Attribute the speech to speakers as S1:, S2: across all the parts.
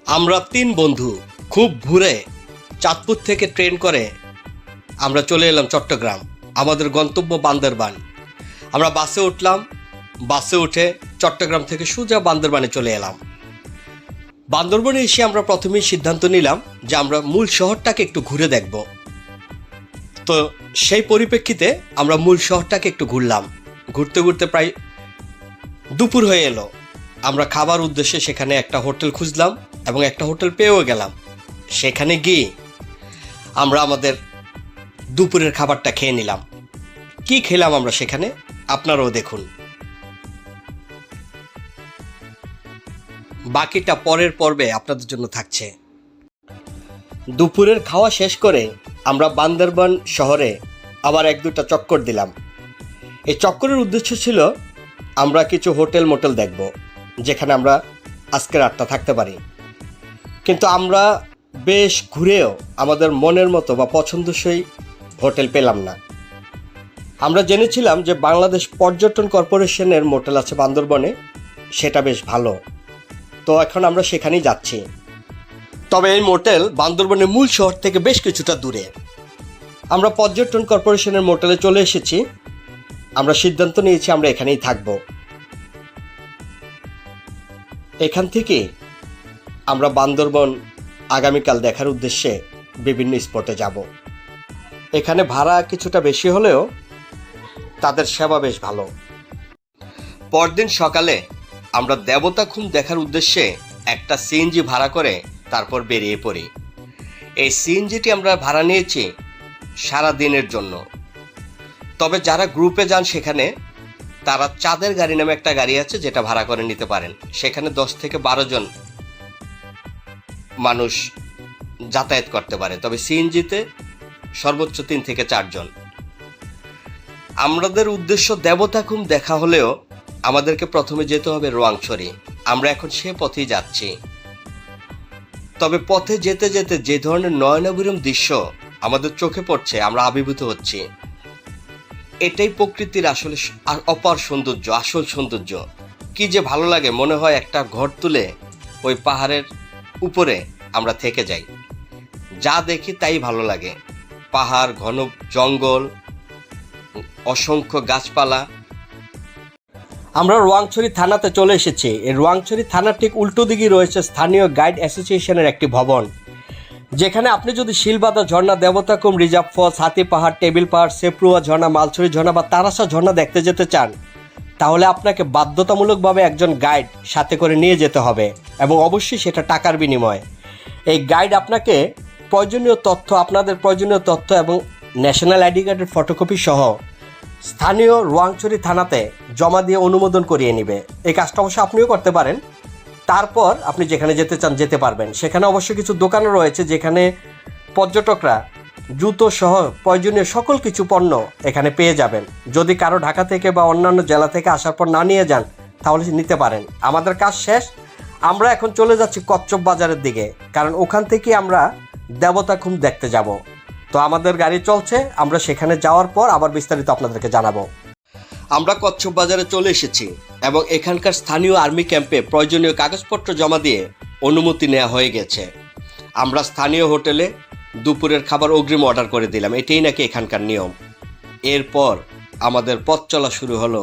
S1: আমরা 3 বন্ধু খুব ভোরে চাঁদপুর থেকে ট্রেন করে আমরা চলে এলাম চট্টগ্রাম। আমাদের গন্তব্য বান্দরবান। আমরা বাসে উঠলাম, বাসে উঠে চট্টগ্রাম থেকে সোজা বান্দরবানে চলে এলাম। বান্দরবানে এসে আমরা প্রথমেই সিদ্ধান্ত নিলাম যে আমরা মূল শহরটাকে একটু ঘুরে দেখব। তো সেই পরিপ্রেক্ষিতে আমরা মূল শহরটাকে একটু ঘুরলাম। ঘুরতে ঘুরতে প্রায় দুপুর হয়ে এলো। আমরা খাবার উদ্দেশ্যে সেখানে একটা হোটেল খুঁজলাম এবং একটা হোটেল পেয়েও গেলাম। সেখানে গিয়ে আমরা আমাদের দুপুরের খাবারটা খেয়ে নিলাম। কি খেলাম আমরা সেখানে আপনারাও দেখুন। বাকিটা পরের পর্বে আপনাদের জন্য থাকছে। দুপুরের খাওয়া শেষ করে আমরা বান্দরবান শহরে আবার 1-2টা চক্কর দিলাম। এই চক্করের উদ্দেশ্য ছিল আমরা কিছু হোটেল মোটেল দেখব যেখানে আমরা আজকের রাতটা থাকতে পারি। কিন্তু আমরা বেশ ঘুরেও আমাদের মনের মতো বা পছন্দসই হোটেল পেলাম না। আমরা জেনেছিলাম যে বাংলাদেশ পর্যটন কর্পোরেশনের মোটেল আছে বান্দরবনে, সেটা বেশ ভালো। তো এখন আমরা সেখানেই যাচ্ছি। তবে এই মোটেল বান্দরবনের মূল শহর থেকে বেশ কিছুটা দূরে। আমরা পর্যটন কর্পোরেশনের মোটেলে চলে এসেছি। আমরা সিদ্ধান্ত নিয়েছি আমরা এখানেই থাকব। এখান থেকে আমরা বান্দরবন আগামীকাল দেখার উদ্দেশ্যে বিভিন্ন স্পটে যাব। এখানে ভাড়া কিছুটা বেশি হলেও তাদের সেবা বেশ ভালো। পরদিন সকালে আমরা দেবতাখুম দেখার উদ্দেশ্যে একটা সিএনজি ভাড়া করে তারপর বেরিয়ে পড়ি। এই সিএনজিটি আমরা ভাড়া নিয়েছি সারা দিনের জন্য। তবে যারা গ্রুপে যান সেখানে তারা চাঁদের গাড়ি নামে একটা গাড়ি আছে, যেটা ভাড়া করে নিতে পারেন। সেখানে 10 থেকে 12 জন মানুষ যাতায়াত করতে পারে। তবে সিএনজিতে সর্বোচ্চ 3 থেকে 4 জন। আমাদের উদ্দেশ্য দেবতাখুম দেখা হলেও আমাদেরকে প্রথমে যেতে হবে রোয়াংছড়ি। আমরা এখন সে পথেই যাচ্ছি। তবে পথে যেতে যেতে যে ধরনের নয়নাভিরাম দৃশ্য আমাদের চোখে পড়ছে, আমরা আবির্ভূত হচ্ছি। এটাই প্রকৃতির আসলে অপার সৌন্দর্য, আসল সৌন্দর্য। কি যে ভালো লাগে, মনে হয় একটা ঘর তুলে ওই পাহাড়ের উপরে আমরা থেকে যাই। যা দেখি তাই ভালো লাগে। পাহাড়, ঘন জঙ্গল, অসংখ্য গাছপালা। আমরা রোয়াংছড়ি থানাতে চলে এসেছি। এই রোয়াংছড়ি থানার ঠিক উল্টো দিকে রয়েছে স্থানীয় গাইড অ্যাসোসিয়েশনের একটি ভবন, যেখানে আপনি যদি শিলবাদা ঝর্ণা, দেবতাখুম রিজার্ভ ফলস, হাতি পাহাড়, টেবিল পাহাড়, সেপ্রুয়া ঝর্ণা, মালছড়ি ঝর্ণা বা তারাসা ঝর্ণা দেখতে যেতে চান, তাহলে আপনাকে বাধ্যতামূলকভাবে একজন গাইড সাথে করে নিয়ে যেতে হবে এবং অবশ্যই সেটা টাকার বিনিময়ে। এই গাইড আপনাকে প্রয়োজনীয় তথ্য, আপনাদের প্রয়োজনীয় তথ্য এবং ন্যাশনাল আইডি কার্ডের ফটোকপি সহ স্থানীয় রোয়াংছড়ি থানাতে জমা দিয়ে অনুমোদন করিয়ে নেবে। এই কাজটা অবশ্য আপনিও করতে পারেন। তারপর আপনি যেখানে যেতে চান যেতে পারবেন। সেখানে অবশ্য কিছু দোকানও রয়েছে যেখানে পর্যটকরা জুতো সহ প্রয়োজনীয় সকল কিছু পণ্য এখানে পেয়ে যাবেন। যদি কারো ঢাকা থেকে বা অন্যান্য জেলা থেকে আসার পর না নিয়ে যান তাহলে নিতে পারেন। আমাদের কাজ শেষ। আমরা এখন চলে যাচ্ছি কচ্ছপ বাজারের দিকে, কারণ ওখান থেকে আমরা দেবতাখুম দেখতে যাব। তো আমাদের গাড়ি চলছে। আমরা সেখানে যাওয়ার পর আবার বিস্তারিত আপনাদেরকে জানাবো। আমরা কচ্ছপ বাজারে চলে এসেছি এবং এখানকার স্থানীয় আর্মি ক্যাম্পে প্রয়োজনীয় কাগজপত্র জমা দিয়ে অনুমতি নেওয়া হয়ে গেছে। আমরা স্থানীয় হোটেলে দুপুরের খাবার অগ্রিম অর্ডার করে দিলাম। এটাই নাকি এখানকার নিয়ম। এরপর আমাদের পথ চলা শুরু হলো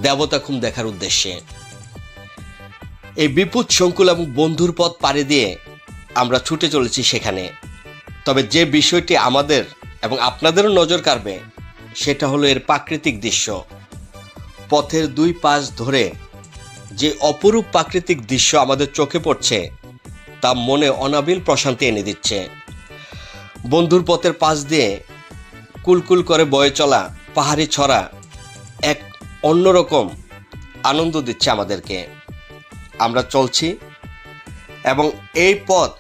S1: দেবতাখুম দেখার উদ্দেশ্যে। এই বিপুল সংকুল এবং বন্ধুর পথ পাড়ি দিয়ে আমরা ছুটে চলেছি সেখানে। তবে যে বিষয়টি আমাদের এবং আপনাদেরও নজর কাড়বে সেটা হলো এর প্রাকৃতিক দৃশ্য। পথের 2 পাশ ধরে যে অপরূপ প্রাকৃতিক দৃশ্য আমাদের চোখে পড়ছে তা মনে অনাবিল প্রশান্তি এনে দিচ্ছে। বন্ধুর পথের পাশ দিয়ে কুলকুল করে বয়ে চলা পাহাড়ি ছড়া এক অন্যরকম আনন্দ দিচ্ছে আমাদেরকে। আমরা চলছি এবং এই পথ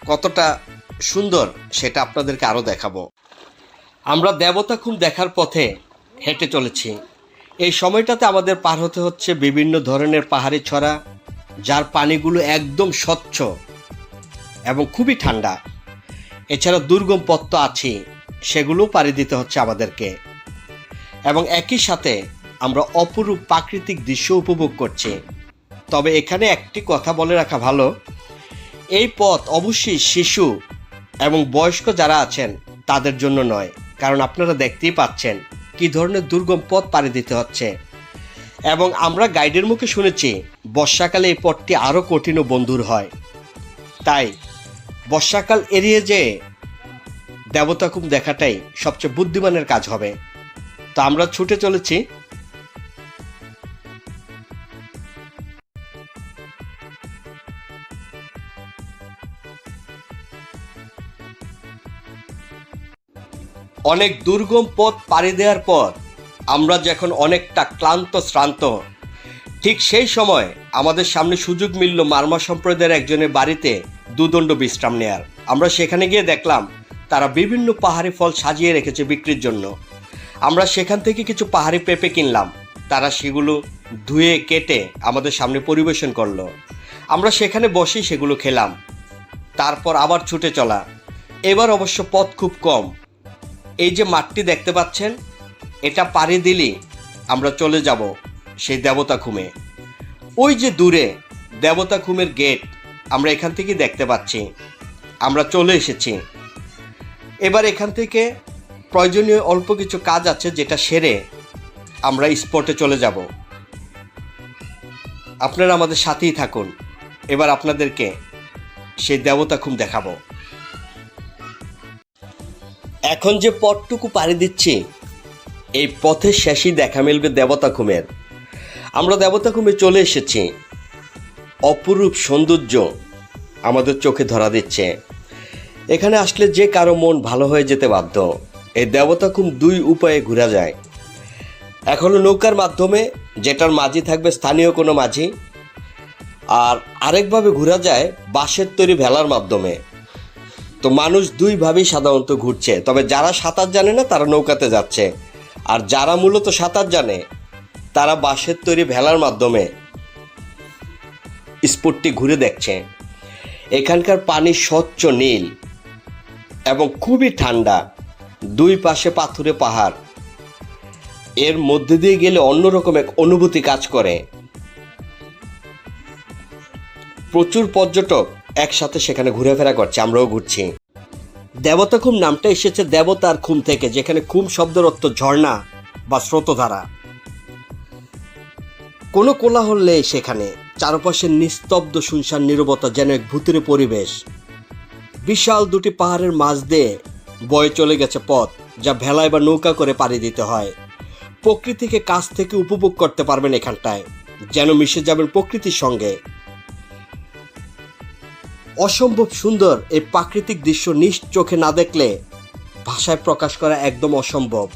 S1: কতটা সুন্দর সেটা আপনাদেরকে আরও দেখাবো। আমরা দেবতাখুম দেখার পথে হেঁটে চলেছি। এই সময়টাতে আমাদের পার হতে হচ্ছে বিভিন্ন ধরনের পাহাড়ি ছড়া, যার পানিগুলো একদম স্বচ্ছ এবং খুবই ঠান্ডা। এছাড়া দুর্গম পথ তো আছেই, সেগুলো পাড়ি দিতে হচ্ছে আমাদেরকে। এবং একই সাথে আমরা অপরূপ প্রাকৃতিক দৃশ্য উপভোগ করছি। তবে এখানে একটি কথা বলে রাখা ভালো, এই পথ অবশ্যই শিশু এবং বয়স্ক যারা আছেন তাদের জন্য নয়, কারণ আপনারা দেখতেই পাচ্ছেন কি ধরনের দুর্গম পথ পাড়ি দিতে হচ্ছে। এবং আমরা গাইডের মুখে শুনেছি বর্ষাকালে এই পথটি আরও কঠিন ও বন্ধুর হয়, তাই বর্ষাকাল এড়িয়ে যেয়ে দেবতাখুম দেখাটাই সবচেয়ে বুদ্ধিমানের কাজ হবে। তো আমরা ছুটে চলেছি। অনেক দুর্গম পথ পাড়ি দেওয়ার পর আমরা যখন অনেকটা ক্লান্ত শ্রান্ত, ঠিক সেই সময় আমাদের সামনে সুযোগ মিলল মারমা সম্প্রদায়ের একজনের বাড়িতে দুদণ্ড বিশ্রাম নেয়ার। আমরা সেখানে গিয়ে দেখলাম তারা বিভিন্ন পাহাড়ি ফল সাজিয়ে রেখেছে বিক্রির জন্য। আমরা সেখান থেকে কিছু পাহাড়ি পেঁপে কিনলাম, তারা সেগুলো ধুয়ে কেটে আমাদের সামনে পরিবেশন করলো। আমরা সেখানে বসেই সেগুলো খেলাম, তারপর আবার ছুটে চলা। এবার অবশ্য পথ খুব কম। এই যে মাঠটি দেখতে পাচ্ছেন, এটা পাড়ি দিলেই আমরা চলে যাব সেই দেবতাখুমে। ওই যে দূরে দেবতাখুমের গেট আমরা এখান থেকে দেখতে পাচ্ছি। আমরা চলে এসেছি। এবার এখান থেকে প্রয়োজনীয় অল্প কিছু কাজ আছে, যেটা সেরে আমরা স্পটে চলে যাব। আপনারা আমাদের সাথেই থাকুন। এবার আপনাদেরকে সেই দেবতাখুম দেখাবো। এখন যে পথটুকু পাড়ি দিচ্ছি, এই পথের শেষেই দেখা মিলবে দেবতাখুমের। আমরা দেবতাখুমে চলে এসেছি। অপরূপ সৌন্দর্য আমাদের চোখে ধরা দিচ্ছে। এখানে আসলে যে কারো মন ভালো হয়ে যেতে বাধ্য। এই দেবতাখুম দুই উপায়ে ঘোরা যায়। এক হলো নৌকার মাধ্যমে, যেটার মাঝি থাকবে স্থানীয় কোনো মাঝি, আর আরেকভাবে ঘোরা যায় বাঁশের তৈরি ভেলার মাধ্যমে। তো মানুষ দুইভাবেই সাধারণত ঘুরছে, তবে যারা সাঁতার জানে না তারা নৌকাতে যাচ্ছে, আর যারা মূলত সাঁতার জানে তারা বাঁশের তৈরি ভেলার মাধ্যমে স্পটটি ঘুরে দেখছে। এখানকার পানি স্বচ্ছ নীল এবং খুবই ঠান্ডা। দুই পাশে পাথুরে পাহাড়, এর মধ্যে দিয়ে গেলে অন্যরকম এক অনুভূতি কাজ করে। প্রচুর পর্যটক একসাথে সেখানে ঘুরেফেরা করছে, আমরাও ঘুরছি। দেবতাখুম নামটা এসেছে দেবতার খুম থেকে, যেখানে খুম শব্দের অর্থ ঝর্ণা বা স্রোতধারা। কোনো কোলাহল নেই সেখানে, চারপাশের নিস্তব্ধ শুনশান নীরবতা, যেন এক ভূতের পরিবেশ। বিশাল দুটি পাহাড়ের মাঝ দিয়ে বয়ে চলে গেছে পথ, যা ভেলায় বা নৌকা করে পাড়ি দিতে হয়। প্রকৃতিকে কাছ থেকে উপভোগ করতে পারবেন এখানটায়, যেন মিশে যাবেন প্রকৃতির সঙ্গে। অসম্ভব সুন্দর এই প্রাকৃতিক দৃশ্য নিজ চোখে না দেখলে ভাষায় প্রকাশ করা একদম অসম্ভব।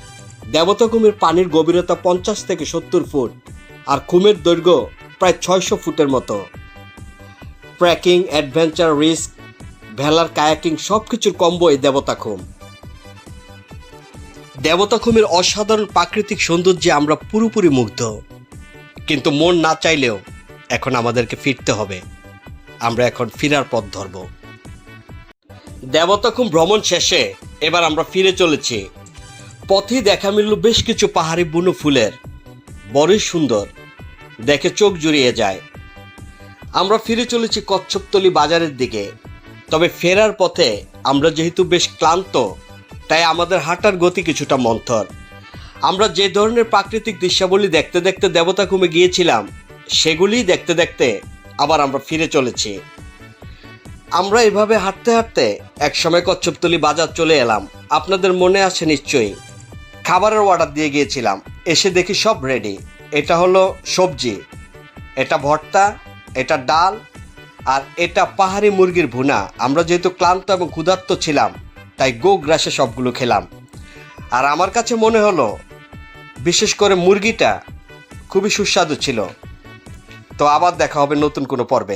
S1: দেবতাখুমের পানির গভীরতা 50 থেকে 70 ফুট, আর খুমের দৈর্ঘ্য প্রায় 600 ফুটের মতো। ট্রেকিং, অ্যাডভেঞ্চার, রিস্ক, ভেলার কায়াকিং সব কিছুর কম্বো এই দেবতাখুম। দেবতাখুমের অসাধারণ প্রাকৃতিক সৌন্দর্যে আমরা পুরোপুরি মুগ্ধ, কিন্তু মন না চাইলেও এখন আমাদেরকে ফিরতে হবে। আমরা এখন ফেরার পথ ধরব। দেবতাখুম ভ্রমণ শেষে এবার আমরা ফিরে চলেছি। পথে দেখা মিলল বেশ কিছু পাহাড়ি বুনো ফুলের, বড়ই সুন্দর, দেখে চোখ জুড়িয়ে যায়। আমরা ফিরে চলেছি কচ্ছপতলি বাজারের দিকে। তবে ফেরার পথে আমরা যেহেতু বেশ ক্লান্ত, তাই আমাদের হাঁটার গতি কিছুটা মন্থর। আমরা যে ধরনের প্রাকৃতিক দৃশ্যাবলী দেখতে দেখতে দেবতাখুমে গিয়েছিলাম, সেগুলি দেখতে দেখতে আবার আমরা ফিরে চলেছি। আমরা এভাবে হাঁটতে হাঁটতে একসময় কচ্ছপতলি বাজার চলে এলাম। আপনাদের মনে আছে নিশ্চয়ই, খাবারের অর্ডার দিয়ে গিয়েছিলাম, এসে দেখি সব রেডি। এটা হলো সবজি, এটা ভর্তা, এটা ডাল, আর এটা পাহাড়ি মুরগির ভুনা। আমরা যেহেতু ক্লান্ত এবং ক্ষুধার্ত ছিলাম, তাই গো গ্রাসে সবগুলো খেলাম। আর আমার কাছে মনে হলো বিশেষ করে মুরগিটা খুবই সুস্বাদু ছিল। তো আবার দেখা হবে নতুন কোনো পর্বে।